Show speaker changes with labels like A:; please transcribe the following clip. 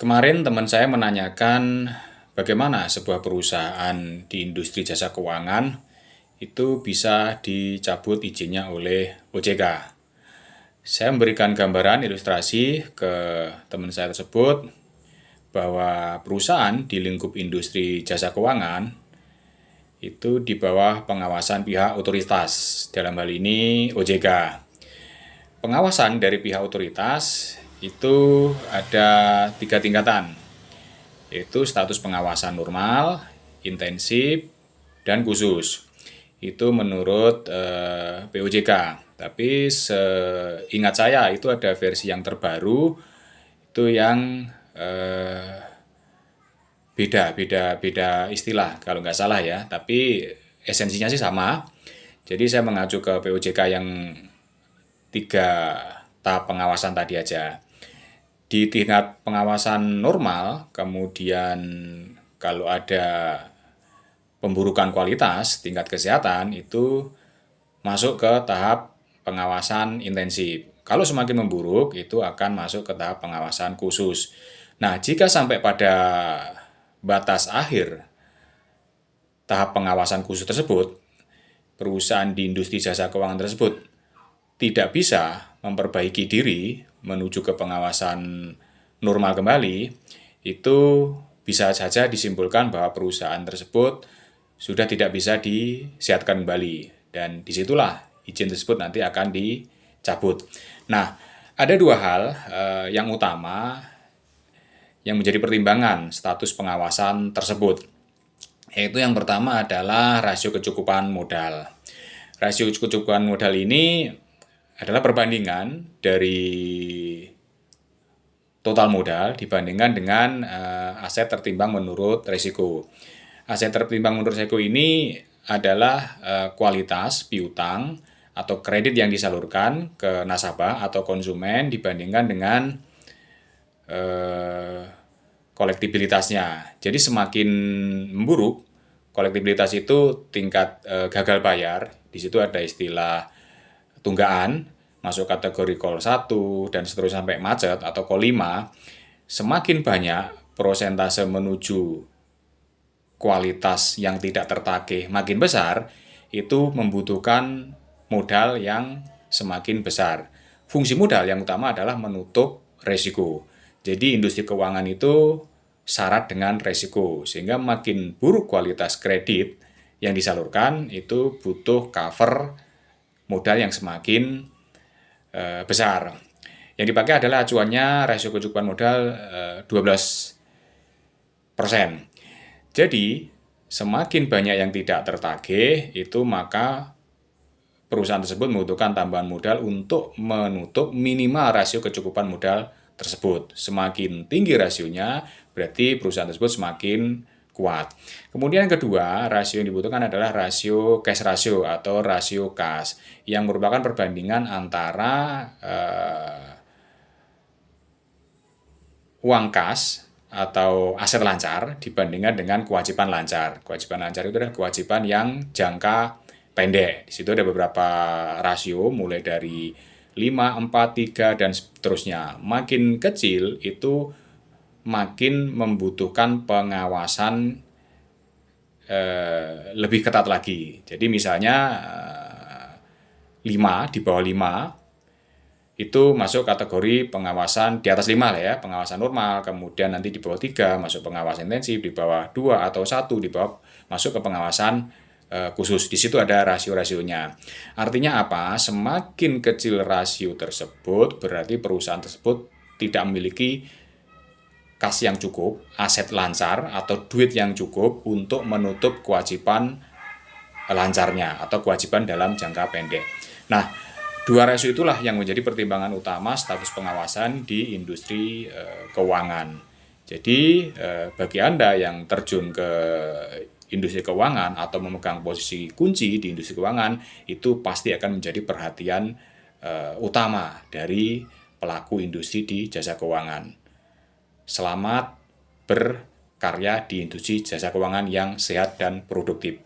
A: Kemarin teman saya menanyakan bagaimana sebuah perusahaan di industri jasa keuangan itu bisa dicabut izinnya oleh OJK. Saya memberikan gambaran ilustrasi ke teman saya tersebut bahwa perusahaan di lingkup industri jasa keuangan itu di bawah pengawasan pihak otoritas, dalam hal ini OJK. Pengawasan dari pihak otoritas itu ada 3 tingkatan, yaitu status pengawasan normal, intensif, dan khusus. Itu menurut POJK. Tapi seingat saya itu ada versi yang terbaru, itu yang beda istilah kalau nggak salah ya. Tapi esensinya sih sama. Jadi saya mengacu ke POJK yang 3 tahap pengawasan tadi aja. Di tingkat pengawasan normal, kemudian kalau ada pemburukan kualitas tingkat kesehatan itu masuk ke tahap pengawasan intensif. Kalau semakin memburuk itu akan masuk ke tahap pengawasan khusus. Nah, jika sampai pada batas akhir tahap pengawasan khusus tersebut, perusahaan di industri jasa keuangan tersebut tidak bisa memperbaiki diri menuju ke pengawasan normal kembali, itu bisa saja disimpulkan bahwa perusahaan tersebut sudah tidak bisa disehatkan kembali. Dan disitulah izin tersebut nanti akan dicabut. Nah, ada 2 hal yang utama yang menjadi pertimbangan status pengawasan tersebut. Yaitu yang pertama adalah rasio kecukupan modal. Rasio kecukupan modal ini adalah perbandingan dari total modal dibandingkan dengan aset tertimbang menurut risiko. Aset tertimbang menurut risiko ini adalah kualitas piutang atau kredit yang disalurkan ke nasabah atau konsumen dibandingkan dengan kolektibilitasnya. Jadi semakin memburuk kolektibilitas itu tingkat gagal bayar. Di situ ada istilah tunggaan, masuk kategori call 1 dan seterusnya sampai macet atau call 5, semakin banyak persentase menuju kualitas yang tidak tertagih makin besar, itu membutuhkan modal yang semakin besar. Fungsi modal yang utama adalah menutup resiko. Jadi industri keuangan itu syarat dengan resiko, sehingga makin buruk kualitas kredit yang disalurkan itu butuh cover modal yang semakin besar. Yang dipakai adalah acuannya rasio kecukupan modal 12%. Jadi, semakin banyak yang tidak tertagih, itu maka perusahaan tersebut membutuhkan tambahan modal untuk menutup minimal rasio kecukupan modal tersebut. Semakin tinggi rasionya, berarti perusahaan tersebut semakin kuat. Kemudian yang kedua, rasio yang dibutuhkan adalah rasio cash ratio atau rasio kas, yang merupakan perbandingan antara uang kas atau aset lancar dibandingkan dengan kewajiban lancar. Kewajiban lancar itu adalah kewajiban yang jangka pendek. Di situ ada beberapa rasio mulai dari 5, 4, 3, dan seterusnya. Makin kecil itu makin membutuhkan pengawasan lebih ketat lagi. Jadi misalnya 5, di bawah 5 itu masuk kategori pengawasan di atas 5 lah ya, pengawasan normal, kemudian nanti di bawah 3 masuk pengawasan intensif, di bawah 2 atau 1 di bawah masuk ke pengawasan khusus. Di situ ada rasio-rasionya. Artinya apa? Semakin kecil rasio tersebut, berarti perusahaan tersebut tidak memiliki kas yang cukup, aset lancar, atau duit yang cukup untuk menutup kewajiban lancarnya atau kewajiban dalam jangka pendek. Nah, 2 rasio itulah yang menjadi pertimbangan utama status pengawasan di industri keuangan. Jadi, bagi Anda yang terjun ke industri keuangan atau memegang posisi kunci di industri keuangan, itu pasti akan menjadi perhatian utama dari pelaku industri di jasa keuangan. Selamat berkarya di industri jasa keuangan yang sehat dan produktif.